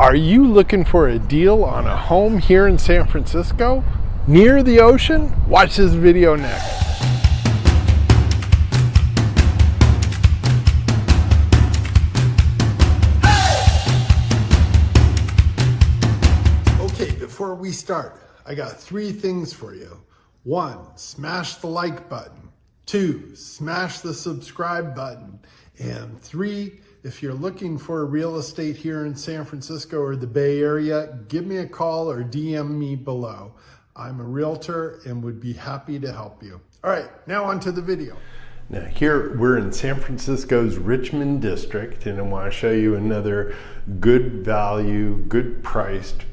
Are you looking for a deal on a home here in San Francisco, near the ocean? Watch this video next. Okay, before we start, I got 3 things for you. 1, smash the like button. 2, smash the subscribe button. And 3, if you're looking for real estate here in San Francisco or the Bay Area, give me a call or DM me below. I'm a realtor and would be happy to help you. All right, now on to the video. Now here we're in San Francisco's Richmond district, and I want to show you another good value, good priced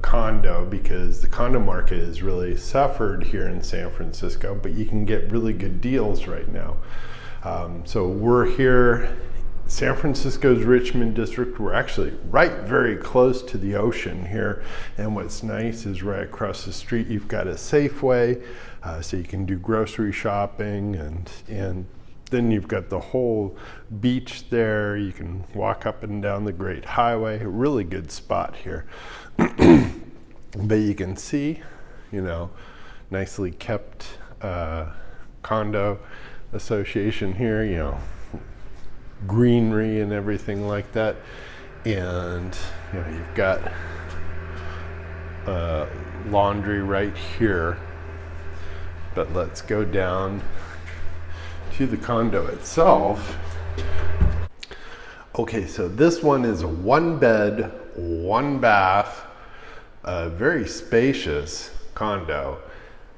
condo, because the condo market has really suffered here in San Francisco, but you can get really good deals right now. So we're here, San Francisco's Richmond district. We're actually very close to the ocean here, and what's nice is right across the street you've got a Safeway, so you can do grocery shopping, and then you've got the whole beach there. You can walk up and down the Great Highway. A really good spot here. But you can see, you know, nicely kept condo association here, you know, greenery and everything like that. And you know, you've got laundry right here. But let's go down to the condo itself. Okay, so this one is a 1-bed, 1-bath, very spacious condo.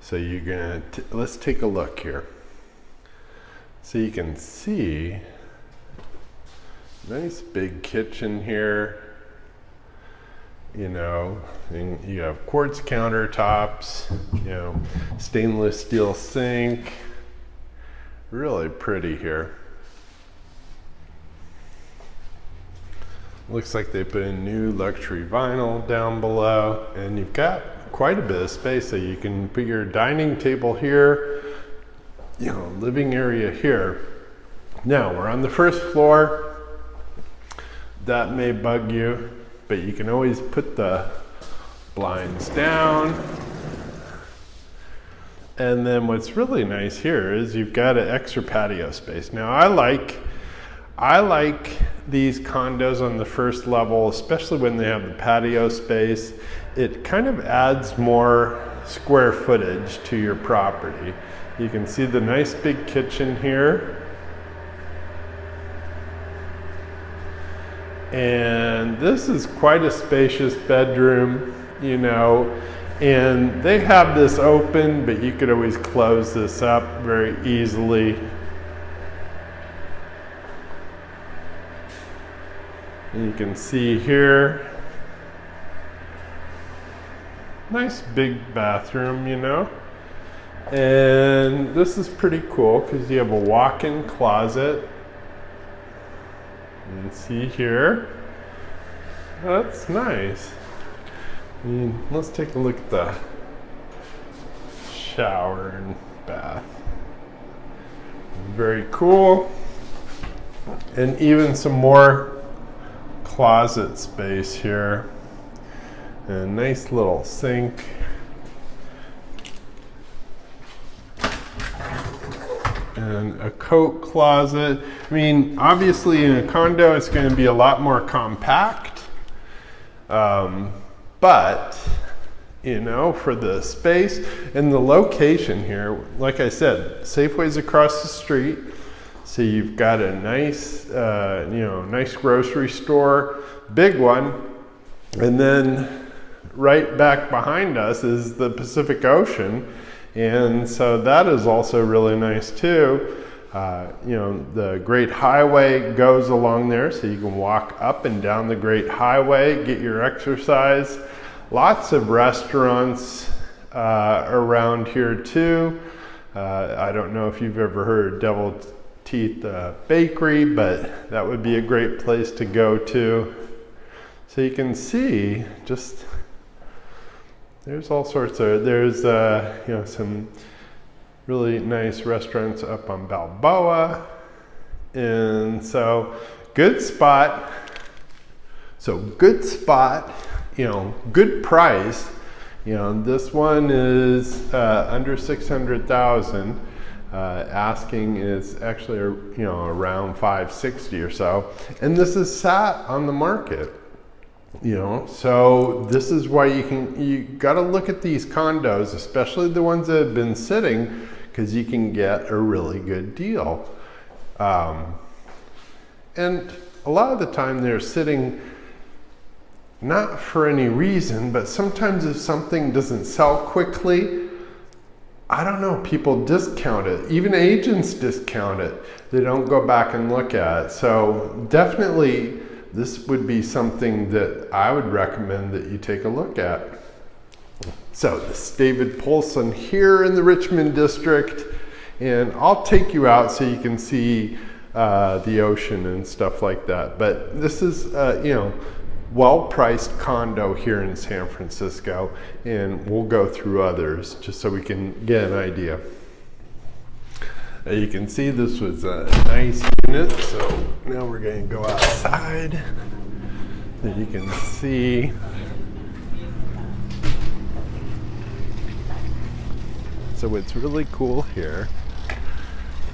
So you're gonna, let's take a look here. So you can see, nice big kitchen here, you know, and you have quartz countertops, you know, stainless steel sink, really pretty here. Looks like they put in new luxury vinyl down below, and you've got quite a bit of space, so you can put your dining table here, you know, living area here. Now we're on the first floor. That may bug you, but you can always put the blinds down. And then what's really nice here is you've got an extra patio space. Now I like these condos on the first level, especially when they have the patio space. It kind of adds more square footage to your property. You can see the nice big kitchen here. And this is quite a spacious bedroom, you know, and they have this open, but you could always close this up very easily. And you can see here, nice big bathroom, you know. And this is pretty cool because you have a walk-in closet. You can see here, that's nice. And let's take a look at the shower and bath. Very cool. And even some more closet space here. And a nice little sink. And a coat closet. I mean, obviously in a condo it's going to be a lot more compact, but you know, for the space and the location here, like I said, Safeway's across the street, so you've got a nice, you know, nice grocery store, big one, and then right back behind us is the Pacific Ocean. And so that is also really nice too. You know, the Great Highway goes along there, so you can walk up and down the Great Highway, get your exercise. Lots of restaurants around here too. I don't know if you've ever heard of Devil's Teeth Bakery, but that would be a great place to go to. So you can see just, there's all sorts of, there's you know, some really nice restaurants up on Balboa. And so good spot So good spot, good price. This one is under 600,000. Asking is actually around 560 or so, and this is sat on the market. So this is why you got to look at these condos, especially the ones that have been sitting, because you can get a really good deal. And a lot of the time they're sitting not for any reason, but sometimes if something doesn't sell quickly, I don't know, people discount it. Even agents discount it. They don't go back and look at it. So definitely this would be something that I would recommend that you take a look at. So this is David Poulsen here in the Richmond district, and I'll take you out so you can see the ocean and stuff like that. But this is, well-priced condo here in San Francisco, and we'll go through others just so we can get an idea. You can see this was a nice unit, so now we're going to go outside. And you can see so what's really cool here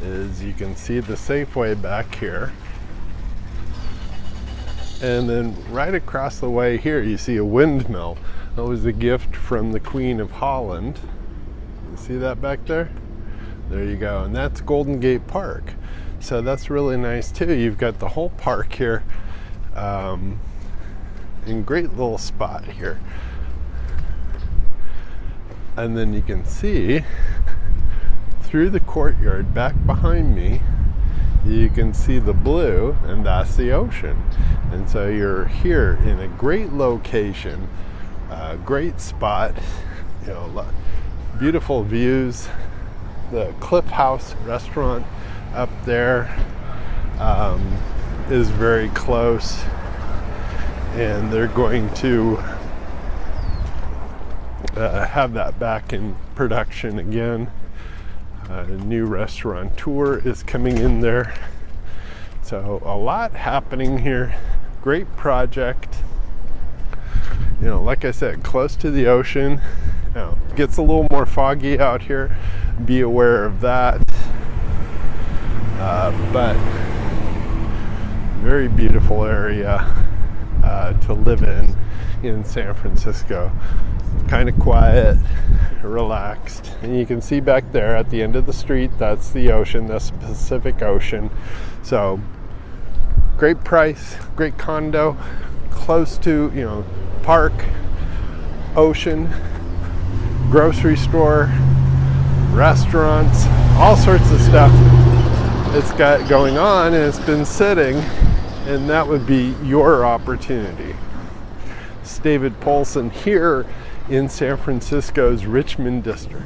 is you can see the Safeway back here. And then right across the way here, you see a windmill. That was a gift from the Queen of Holland. You see that back there? There you go. And that's Golden Gate Park. So that's really nice too. You've got the whole park here. And great little spot here. And then you can see through the courtyard back behind me, you can see the blue, and that's the ocean. And so you're here in a great location, great spot, beautiful views. The Cliff House restaurant up there is very close, and they're going to have that back in production again. A new restaurateur is coming in there. So a lot happening here. Great project. Like I said, close to the ocean. Gets a little more foggy out here. Be aware of that. But very beautiful area to live in San Francisco. Kind of quiet, relaxed, and you can see back there at the end of the street, that's the ocean, that's the Pacific Ocean. So great price, great condo, close to park, ocean, grocery store, restaurants, all sorts of stuff it's got going on, and it's been sitting, and that would be your opportunity. It's David Poulsen here in San Francisco's Richmond district.